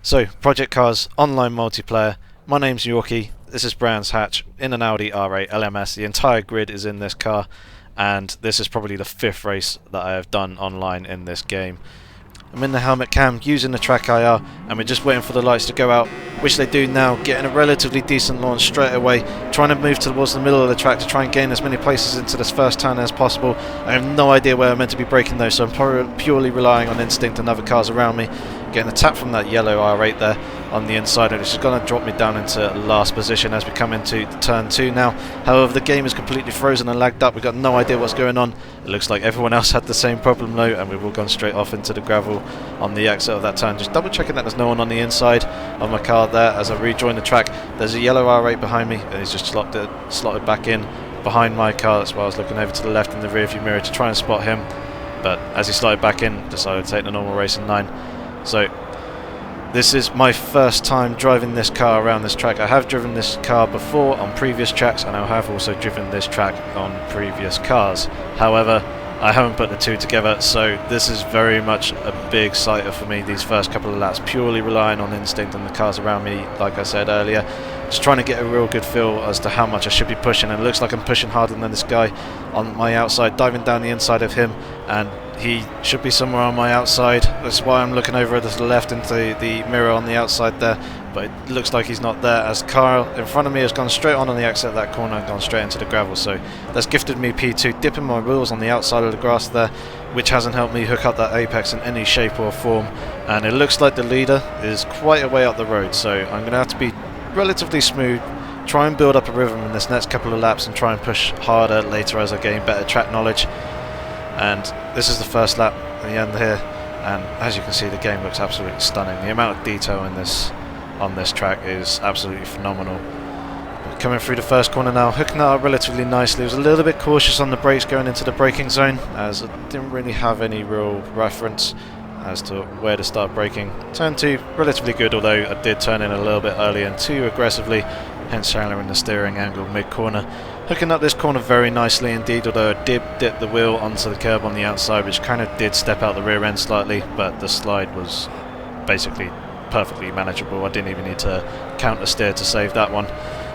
So, Project Cars online multiplayer. My name's Yorkie. This is Brands Hatch in an Audi R8 LMS. The entire grid is in this car, and this is probably the 5th race that I have done online in this game. I'm in the helmet cam using the track IR, and we're just waiting for the lights to go out, which they do now, getting a relatively decent launch straight away, trying to move towards the middle of the track to try and gain as many places into this first turn as possible. I have no idea where I'm meant to be braking though, so I'm purely relying on instinct and other cars around me. Getting a tap from that yellow R8 there on the inside, and it's just going to drop me down into last position as we come into turn 2 now. However, the game is completely frozen and lagged up. We've got no idea what's going on. It looks like everyone else had the same problem though, and we've all gone straight off into the gravel on the exit of that turn. Just double checking that there's no one on the inside of my car there as I rejoin the track. There's a yellow R8 behind me, and he's just slotted back in behind my car. That's why I was looking over to the left in the rear view mirror to try and spot him, but as he slotted back in, decided to take the normal racing line. So this is my first time driving this car around this track. I have driven this car before on previous tracks, and I have also driven this track on previous cars. However, I haven't put the two together, so this is very much a big sighter for me, these first couple of laps, purely relying on instinct and the cars around me, like I said earlier. Just trying to get a real good feel as to how much I should be pushing, and it looks like I'm pushing harder than this guy on my outside, diving down the inside of him, and he should be somewhere on my outside. That's why I'm looking over to the left into the mirror on the outside there, but it looks like he's not there, as Kyle in front of me has gone straight on the exit of that corner and gone straight into the gravel. So that's gifted me P2, dipping my wheels on the outside of the grass there, which hasn't helped me hook up that apex in any shape or form, and it looks like the leader is quite a way up the road, so I'm going to have to be relatively smooth, try and build up a rhythm in this next couple of laps and try and push harder later as I gain better track knowledge. And this is the first lap at the end here, and as you can see, the game looks absolutely stunning. The amount of detail on this track is absolutely phenomenal. Coming through the first corner now, hooking that up relatively nicely. I was a little bit cautious on the brakes going into the braking zone, as I didn't really have any real reference as to where to start braking. Turn 2, relatively good, although I did turn in a little bit early and too aggressively, hence shallowing the steering angle mid-corner. Hooking up this corner very nicely indeed, although I did dip the wheel onto the curb on the outside, which kind of did step out the rear end slightly, but the slide was basically perfectly manageable. I didn't even need to counter steer to save that one.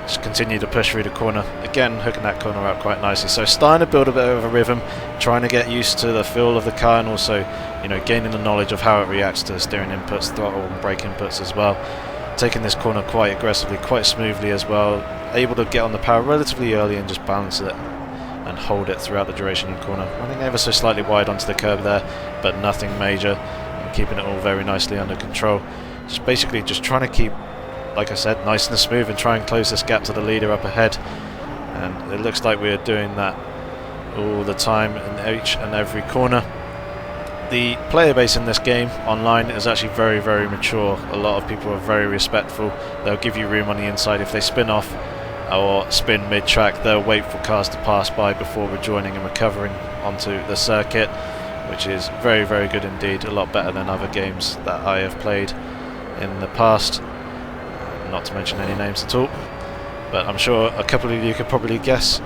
Just continue to push through the corner, again hooking that corner up quite nicely. So starting to build a bit of a rhythm, trying to get used to the feel of the car, and also, you know, gaining the knowledge of how it reacts to steering inputs, throttle and brake inputs as well. Taking this corner quite aggressively, quite smoothly as well, able to get on the power relatively early and just balance it and hold it throughout the duration of the corner. Running ever so slightly wide onto the curb there, but nothing major, and keeping it all very nicely under control. Just basically just trying to keep, like I said, nice and smooth and try and close this gap to the leader up ahead, and it looks like we're doing that all the time in each and every corner. The player base in this game online is actually very, very mature. A lot of people are very respectful. They'll give you room on the inside. If they spin off or spin mid-track, they'll wait for cars to pass by before rejoining and recovering onto the circuit, which is very, very good indeed. A lot better than other games that I have played in the past, not to mention any names at all, but I'm sure a couple of you could probably guess.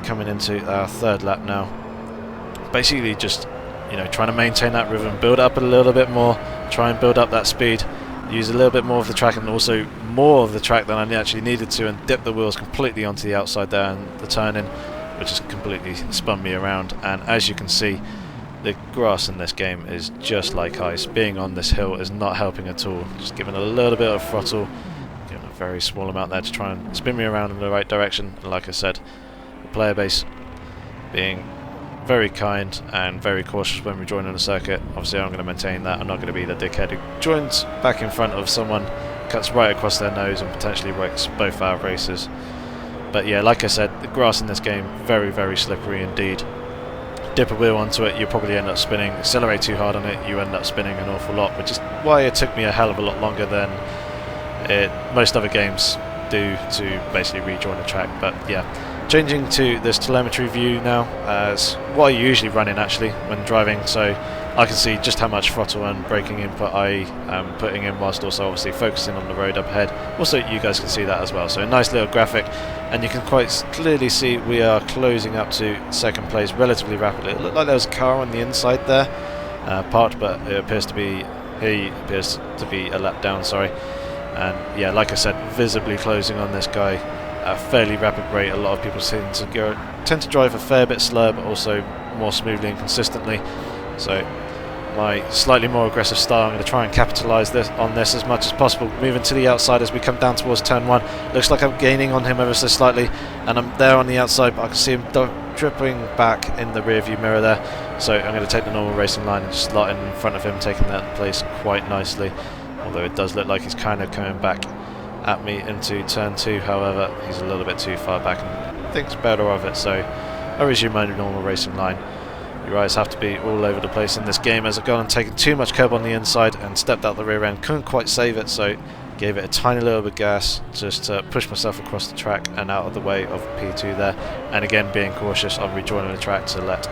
Coming into our third lap now, basically just, you know, trying to maintain that rhythm, build up a little bit more, try and build up that speed, use a little bit more of the track, and also more of the track than I actually needed to, and dip the wheels completely onto the outside there and the turn-in, which has completely spun me around. And as you can see, the grass in this game is just like ice. Being on this hill is not helping at all. Just giving a little bit of throttle, giving a very small amount there to try and spin me around in the right direction. And like I said, the player base being very kind and very cautious when we join on the circuit. Obviously I'm going to maintain that. I'm not going to be the dickhead who joins back in front of someone, cuts right across their nose and potentially wrecks both our races. But yeah, like I said, the grass in this game, very, very slippery indeed. Dip a wheel onto it, you probably end up spinning. Accelerate too hard on it, you end up spinning an awful lot, which is why it took me a hell of a lot longer than most other games do to basically rejoin the track. But yeah, changing to this telemetry view now, as what I usually run in actually when driving, so I can see just how much throttle and braking input I am putting in, whilst also obviously focusing on the road up ahead. Also you guys can see that as well, so a nice little graphic, and you can quite clearly see we are closing up to second place relatively rapidly. It looked like there was a car on the inside there, parked, but it appears to be He appears to be a lap down, sorry. And yeah, like I said, visibly closing on this guy at a fairly rapid rate. A lot of people tend to drive a fair bit slower, but also more smoothly and consistently. So my slightly more aggressive style, I'm going to try and capitalise on this as much as possible. Moving to the outside as we come down towards turn 1. Looks like I'm gaining on him ever so slightly, and I'm there on the outside, but I can see him dripping back in the rear view mirror there. So I'm going to take the normal racing line and just slot in front of him, taking that place quite nicely. Although it does look like he's kind of coming back at me into turn 2, however, he's a little bit too far back and thinks better of it, so I resume my normal racing line. Your eyes have to be all over the place in this game, as I've gone and taken too much curb on the inside and stepped out the rear end. Couldn't quite save it, so gave it a tiny little bit of gas just to push myself across the track and out of the way of P2 there. And again, being cautious on rejoining the track to let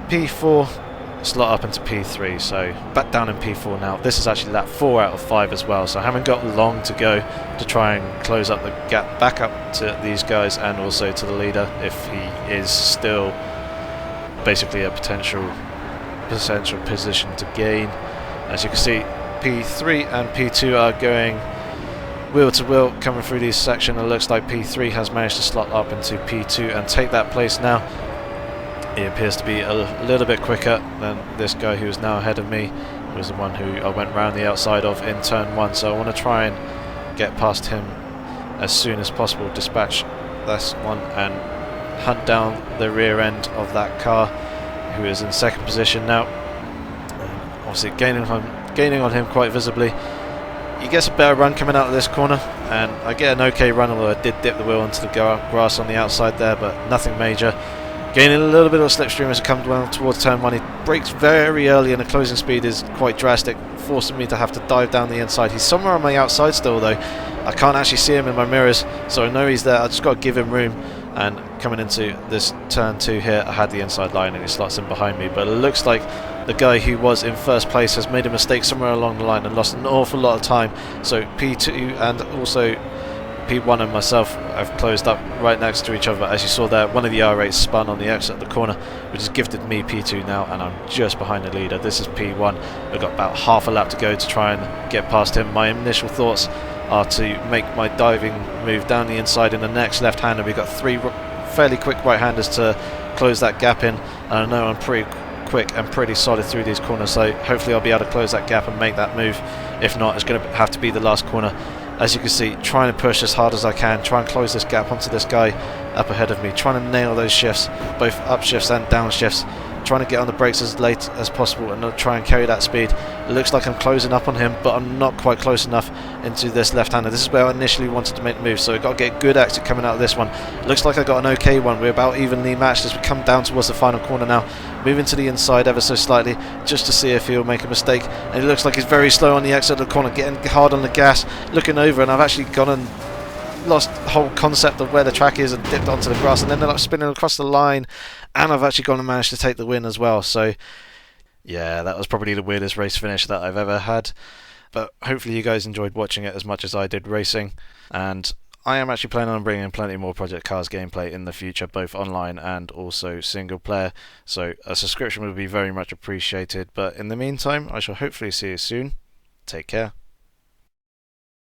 P4 slot up into P3, so back down in P4 now. This is actually lap 4 out of 5 as well, so I haven't got long to go to try and close up the gap back up to these guys and also to the leader if he is still basically a potential position to gain. As you can see, P3 and P2 are going wheel to wheel coming through this section. It looks like P3 has managed to slot up into P2 and take that place now. He appears to be a little bit quicker than this guy who is now ahead of me. He was the one who I went round the outside of in turn 1, so I want to try and get past him as soon as possible, dispatch this one and hunt down the rear end of that car who is in second position now. Obviously gaining on him quite visibly. He gets a better run coming out of this corner, and I get an okay run, although I did dip the wheel into the grass on the outside there, but nothing major. Gaining a little bit of a slipstream as it comes down towards turn 1. He brakes very early and the closing speed is quite drastic, forcing me to have to dive down the inside. He's somewhere on my outside still though. I can't actually see him in my mirrors, so I know he's there. I just got to give him room. And coming into this turn 2 here, I had the inside line and he slots in behind me. But it looks like the guy who was in first place has made a mistake somewhere along the line and lost an awful lot of time. So P2 and also P1 and myself have closed up right next to each other. As you saw there, one of the R8s spun on the exit of the corner, which has gifted me P2 now, and I'm just behind the leader. This is P1. I've got about half a lap to go to try and get past him. My initial thoughts are to make my diving move down the inside in the next left-hander. We've got 3 fairly quick right-handers to close that gap in, and I know I'm pretty quick and pretty solid through these corners, so hopefully I'll be able to close that gap and make that move. If not, it's going to have to be the last corner. As you can see, trying to push as hard as I can, try and close this gap onto this guy up ahead of me, trying to nail those shifts, both up shifts and down shifts, trying to get on the brakes as late as possible and not try and carry that speed. It looks like I'm closing up on him, but I'm not quite close enough into this left-hander. This is where I initially wanted to make the move, so I've got to get good exit coming out of this one. It looks like I got an okay one. We're about evenly matched as we come down towards the final corner now. Moving to the inside ever so slightly, just to see if he'll make a mistake. And it looks like he's very slow on the exit of the corner, getting hard on the gas, looking over, and I've actually gone and lost the whole concept of where the track is and dipped onto the grass and ended up spinning across the line, and I've actually gone and managed to take the win as well. So yeah, that was probably the weirdest race finish that I've ever had, but hopefully you guys enjoyed watching it as much as I did racing. And I am actually planning on bringing plenty more Project Cars gameplay in the future, both online and also single player, so a subscription would be very much appreciated. But in the meantime, I shall hopefully see you soon. Take care.